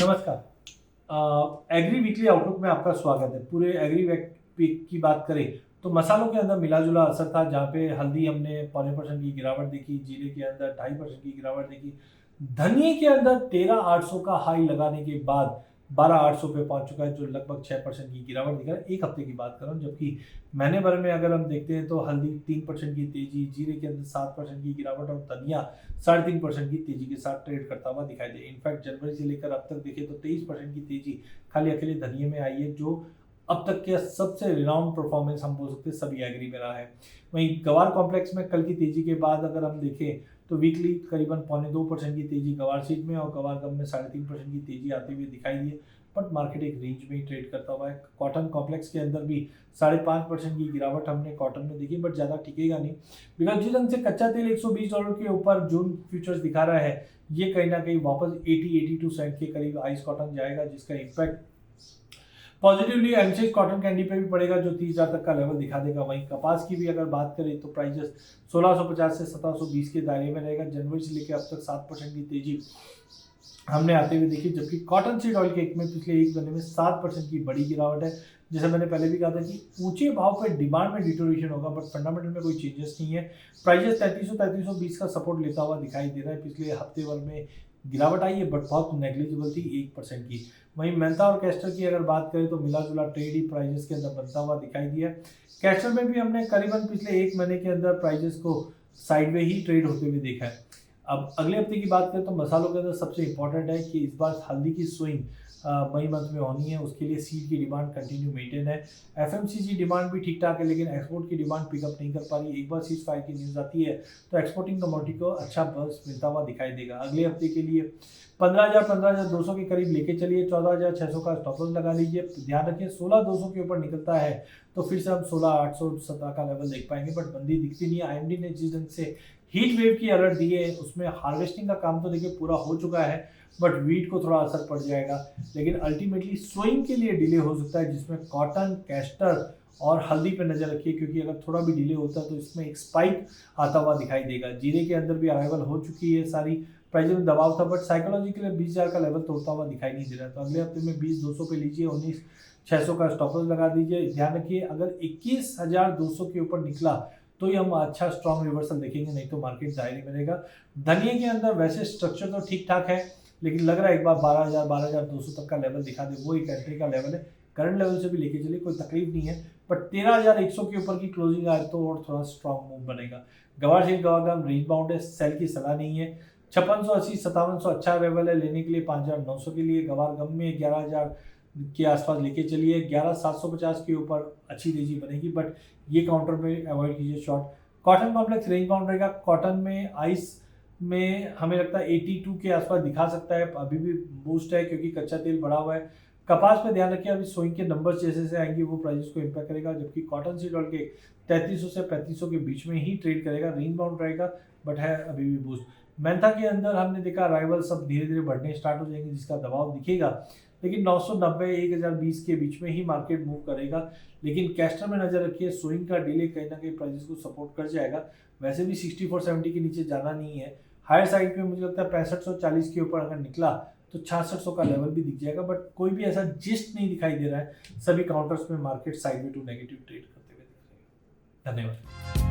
नमस्कार। Agree weekly outlook में आपका स्वागत है। पूरे एग्री वीक की बात करें तो मसालों के अंदर मिला जुला असर था, जहाँ पे हल्दी हमने 0.25% की गिरावट देखी, जीरे के अंदर 2.5% की गिरावट देखी, धनिये के अंदर 13,800 का हाई लगाने के बाद 12,800 पे पहुंच चुका है, जो लगभग 6% की गिरावट दिखा है। एक हफ्ते की बात कर रहा हूँ, जबकि महीने भर में अगर हम देखते हैं तो हल्दी 3% की तेजी, जीरे के अंदर 7% की गिरावट और धनिया 3.5% की तेजी के साथ ट्रेड करता हुआ दिखाई दे। इनफैक्ट जनवरी से लेकर अब तक देखें तो 23% की तेजी खाली अकेले धनिये में आई है, जो अब तक के सबसे रिनाउंड परफॉर्मेंस हम बोल सकते हैं सभी एग्री में रहा है। वहीं गवार कॉम्प्लेक्स में कल की तेजी के बाद अगर हम देखें तो वीकली करीबन 0.25% की तेजी गवार सीट में और गवार गम में 3.5% की तेजी आते हुए दिखाई दी है। बट मार्केट एक रेंज में ही ट्रेड करता हुआ है। कॉटन कॉम्प्लेक्स के अंदर भी 5.5% की गिरावट हमने कॉटन में देखी, बट ज़्यादा टिकेगा नहीं, बिकॉज जिस ढंग से कच्चा तेल $120 के ऊपर जून फ्यूचर्स दिखा रहा है, ये कहीं ना कहीं वापस 80-82 सेंट के करीब आइस कॉटन जाएगा, जिसका impact positively MCX cotton candy पे भी पड़ेगा, जो 30,000 तक का लेवल दिखा देगा। वहीं कपास की भी अगर बात करें तो प्राइजेस 1650 से 1720 के दायरे में रहेगा। जनवरी से लेकर अब तक 7% की तेजी हमने आते हुए देखी, जबकि कॉटन सीड ऑयल केक में पिछले एक महीने में 7% की बड़ी गिरावट है। जैसे मैंने पहले भी कहा था कि ऊंचे भाव पर डिमांड में डिटोरेशन होगा, बट फंडामेंटल में कोई चेंजेस नहीं है। प्राइजेस 3300-3320 का सपोर्ट लेता हुआ दिखाई दे रहा है। पिछले हफ्ते भर में गिरावट आई है, बट बहुत नेग्लिजिबल थी, 1% की। वहीं मेंथा और कैस्टर की अगर बात करें तो मिला जुला ट्रेड ही प्राइजेस के अंदर बनता हुआ दिखाई दिया। कैस्टर में भी हमने करीबन पिछले एक महीने के अंदर प्राइजेस को साइडवे ही ट्रेड होते हुए देखा है। अब अगले हफ्ते की बात करें तो मसालों के अंदर सबसे इंपॉर्टेंट है कि इस बार हल्दी की स्विंग मई मंथ में होनी है। उसके लिए सीड की डिमांड कंटिन्यू मेंटेन है। एफएमसीजी डिमांड भी ठीक ठाक है, लेकिन एक्सपोर्ट की डिमांड पिकअप नहीं कर पा रही। एक बार सीज फायर की न्यूज़ आती है तो एक्सपोर्टिंग कमोडिटी को अच्छा बर्स्ट मिलता हुआ दिखाई देगा। अगले हफ्ते के लिए 15,200 के करीब लेके चलिए। 14,600 का स्टॉप लॉस लगा लीजिए। ध्यान रखिए 16,200 के ऊपर निकलता है तो फिर से हम 16,870 का लेवल देख पाएंगे, बट बंदी दिखती नहीं है। आईएमडी ने जिस ढंग से हीट वेव की अलर्ट दी है, उसमें हार्वेस्टिंग का काम तो देखिए पूरा हो चुका है, बट वीट को थोड़ा असर पड़ जाएगा। लेकिन अल्टीमेटली सोइंग के लिए डिले हो सकता है, जिसमें कॉटन, कैस्टर और हल्दी पे नजर रखिए, क्योंकि अगर थोड़ा भी डिले होता है तो इसमें एक स्पाइक आता हुआ दिखाई देगा। जीरे के अंदर भी अराइवल हो चुकी है, सारी प्राइस में दबाव था, बट साइकोलॉजिकली 20,000 का लेवल तोड़ता हुआ दिखाई नहीं दे रहा। तो अगले हफ्ते में 20,200 पे लीजिए, 19,600 का स्टॉप लॉस लगा दीजिए। ध्यान रखिए अगर 21,200 के ऊपर निकला तो ही हम अच्छा स्ट्रॉन्ग रिवर्सल देखेंगे, नहीं तो मार्केट दायरे में रहेगा। धनिये के अंदर वैसे स्ट्रक्चर तो ठीक ठाक है, लेकिन लग रहा है एक बार 12,200 तक का लेवल दिखा दे, वो एक एंट्री का लेवल है। करंट लेवल से भी लेके चलिए, कोई तकलीफ नहीं है, बट 13,100 के ऊपर की क्लोजिंग आए तो और थोड़ा स्ट्रॉन्ग मूव बनेगा। गवार शेयर गवागम रेंज बाउंड है, सेल की सलाह नहीं है। 5680 5700 अच्छा लेवल है लेने के लिए। 5,900 के लिए गवार गम में 11,000 के आसपास लेके चलिए। 11,750 के ऊपर अच्छी तेजी बनेगी, बट ये काउंटर में अवॉइड कीजिए short. Cotton complex range bound रहेगा। कॉटन में आइस में हमें लगता है 82 के आसपास दिखा सकता है, अभी भी बूस्ट है क्योंकि कच्चा तेल बढ़ा हुआ है। कपास पे ध्यान रखिए, अभी सोइंग के नंबर्स जैसे से आएंगे वो प्राइसेस को इम्पैक्ट करेगा, जबकि कॉटन सीड ऑयल के 3300 से 3500 के बीच में ही ट्रेड करेगा। रेंज बाउंड रहेगा, बट है अभी भी बूस्ट। मेंथा के अंदर हमने देखा राइवल सब धीरे धीरे बढ़ने स्टार्ट हो जाएंगे, जिसका दबाव दिखेगा, लेकिन 990 1020 के बीच में ही मार्केट मूव करेगा। लेकिन कैस्टर में नजर रखिए, स्विंग का डिले कहीं ना कहीं प्राइसेस को सपोर्ट कर जाएगा। वैसे भी 6470 के नीचे जाना नहीं है। हायर साइड पे मुझे लगता है 6540 के ऊपर अगर निकला तो 6600 का लेवल भी दिख जाएगा, बट कोई भी ऐसा जिस्ट नहीं दिखाई दे रहा है। सभी काउंटर्स में market side to negative trade करते हुए दिख रहे हैं। धन्यवाद।